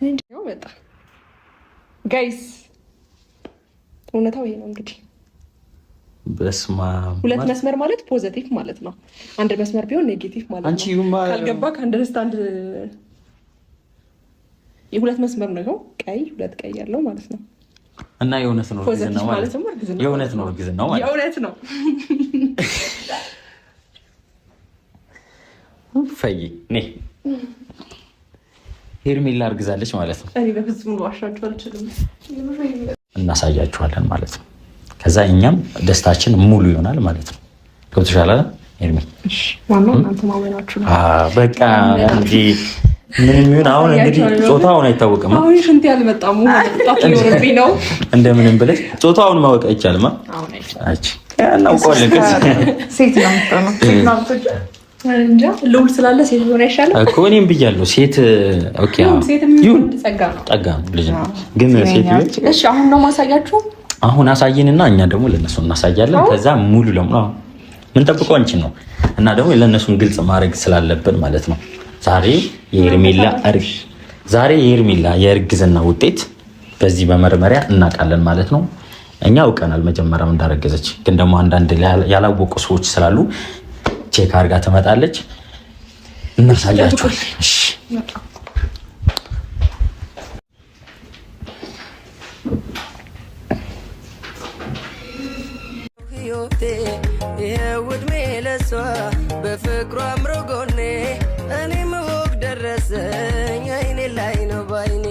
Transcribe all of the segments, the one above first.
እንዴው መጣ ጋይስ እውነታው ይሄ ነው እንግዲህ በስማ ሁለት መስመር ማለት ፖዚቲቭ ማለት ነው። አንድ መስመር ቢሆን ኔጌቲቭ ማለት ነው። ካልገባ ከአንደርስታንድ የሁለት መስመር ነው ቀይ ሁለት ቀይ ያለው ማለት ነው። እና የእውነት ነው እርግዝናው ማለት ነው። የእውነት ነው እርግዝናው ማለት የእውነት ነው። ፈይ ነይ ሄርሜላ እርግዛለች ማለት ነው። እኔ በፍጹም ዋሻችሁ አልችልም። እናሳያችኋለን ማለት ነው። ከዛ እኛም ደስታችን ሙሉ ይሆናል ማለት ነው። ገብቶሻል አይደል ሄርሜ? እሺ ዋናው እናንተ ማመናችሁ ነው። በቃ እንጂ ምንም ይሁን አሁን እንግዲህ ጾታውን አይታወቅም። አሁን ሽንት ያልመጣሙ ወጣት ይወርብኝ ነው እንደምንም ብለሽ ጾታውን ማወቅ አይቻልም። አሁን አይቻልም። አቺ እናውቀዋለን። ሴት ነው የምትሆነው። ሴት ነው የምትሆነው እንጃ ልውል ስላለ ሴት ሆነ ይሻላል እኮ እኔም ብያለሁ። ሴት ኦኬ ይሁን ጸጋ ነው ልጅ ነው ግን ሴት ይሁን። እሺ አሁን ነው ማሳያችሁ። አሁን አሳይንና እኛ ደግሞ ለነሱ እናሳያለን። ከዛ ሙሉ ለሙሉ ምን ጠብቀው አንቺን ነው እና ደግሞ ለነሱን ግልጽ ማድረግ ስላለብን ማለት ነው። ዛሬ የሄርሜላ የእርግዝና ውጤት በዚህ በመርመሪያ እናውቃለን ማለት ነው። እኛ አውቀናል መጀመሪያው እንዳረገዘች፣ ግን ደግሞ አንዳንድ ያላወቁ ሰዎች ስላሉ ቼክ አድርጋ ትመጣለች። እናሳያችኋለን። እሺ ውድሜ ለሷ በፍቅሯ አምሮ ጎኔ እኔ መወቅ ደረሰኝ አይኔ ላይ ነው ባይኔ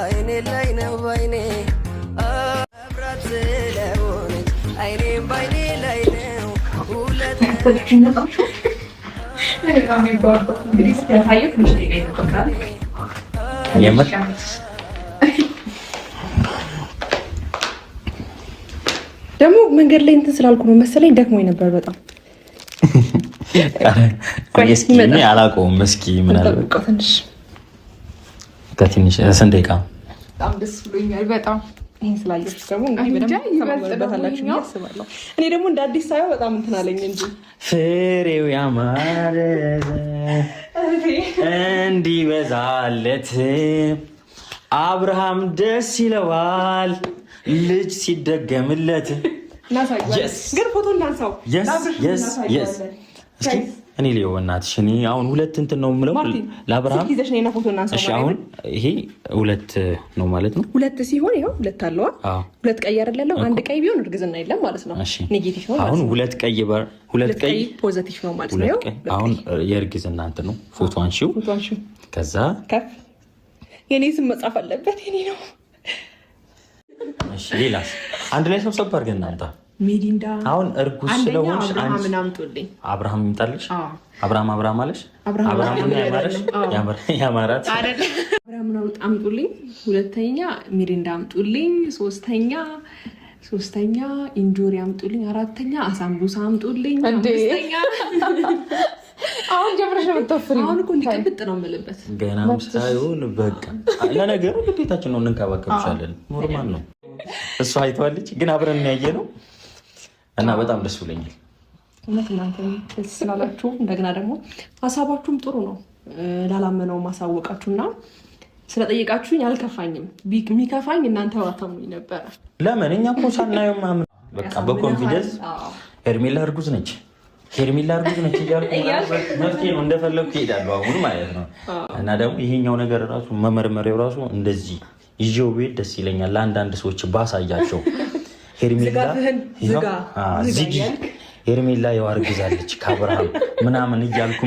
አይኔ ላይ ነው ባይኔ አብራት ስለሆነች አይኔም ባይኔ ላይ ነው ሁለት ደግሞ መንገድ ላይ እንትን ስላልኩ ነው መሰለኝ ደክሞኝ ነበር በጣም። እስኪ እኔ አላውቀውም። እስኪ ምናልባት ከትንሽ ስንት ደቂቃ በጣም ደስ ብሎኛል። በጣም ይሄን ስላየሁት ደግሞ እንግዲህ በደንብ ተባባላችሁ ያስባለሁ። እኔ ደግሞ እንደ አዲስ ሳየው በጣም እንትን አለኝ እንጂ ፍሬው ያማረ እንዲበዛለት አብርሃም ደስ ይለዋል ልጅ ሲደገምለት። ግን ፎቶ እናንሳው። እስኪ እኔ ሊሆን እናትሽ እኔ አሁን ሁለት እንትን ነው የምለው ለአብርሃም። እሺ አሁን ይሄ ሁለት ነው ማለት ነው። ሁለት ሲሆን ይኸው ሁለት አለዋ። ሁለት ቀይ አይደለም። አንድ ቀይ ቢሆን እርግዝና የለም ማለት ነው። ኔጌቲቭ ነው። አሁን ሁለት ቀይ ፖዚቲቭ ነው ማለት ነው። አሁን የእርግዝና እንትን ነው። ፎቶ አንሺው። ከዛ ከፍ የኔ ስም መጻፍ አለበት። የኔ ነው። እሺ ሌላስ አንድ ላይ ሰብሰብ አድርገን እናምጣ። ሚሪንዳ አሁን እርጉዝ ስለሆንሽ አብርሃምን አምጡልኝ። አብርሃም ይምጣልሽ። አብርሃም አለሽ። ያማራት አብርሃምን አምጡልኝ። ሁለተኛ ሚሪንዳ አምጡልኝ። ሶስተኛ ኢንጆሪ አምጡልኝ። አራተኛ አሳምቡሳ አምጡልኝ። አምስተኛ አሁን ጀምረሽ ነው የምትወፍሪው። አሁን እኮ እንዲቀብጥ ነው የምልበት ገና ሳይሆን በቃ ለነገሩ ግዴታችን ነው እንንከባከብሻለን። ኖርማል ነው። እሱ አይተዋለች ግን አብረን ያየ ነው እና በጣም ደስ ብሎኛል። እውነት እናንተ ስላላችሁ እንደገና ደግሞ ሀሳባችሁም ጥሩ ነው። ላላመነው ማሳወቃችሁና ስለጠየቃችሁኝ አልከፋኝም። የሚከፋኝ እናንተ ዋታሙኝ ነበረ። ለምን እኛ እኮ ሳናየው ማምን በቃ በኮንፊደንስ ሄርሜላ እርጉዝ ነች እያልኩ መፍትሄ ነው እንደፈለግኩ እሄዳለሁ አሁን ማለት ነው። እና ደግሞ ይሄኛው ነገር ራሱ መመርመሪያው ራሱ እንደዚህ ይዤው ብሄድ ደስ ይለኛል። ለአንዳንድ ሰዎች ባሳያቸው ሄርሜላ የው አርግዛለች ከአብርሃም ምናምን እያልኩ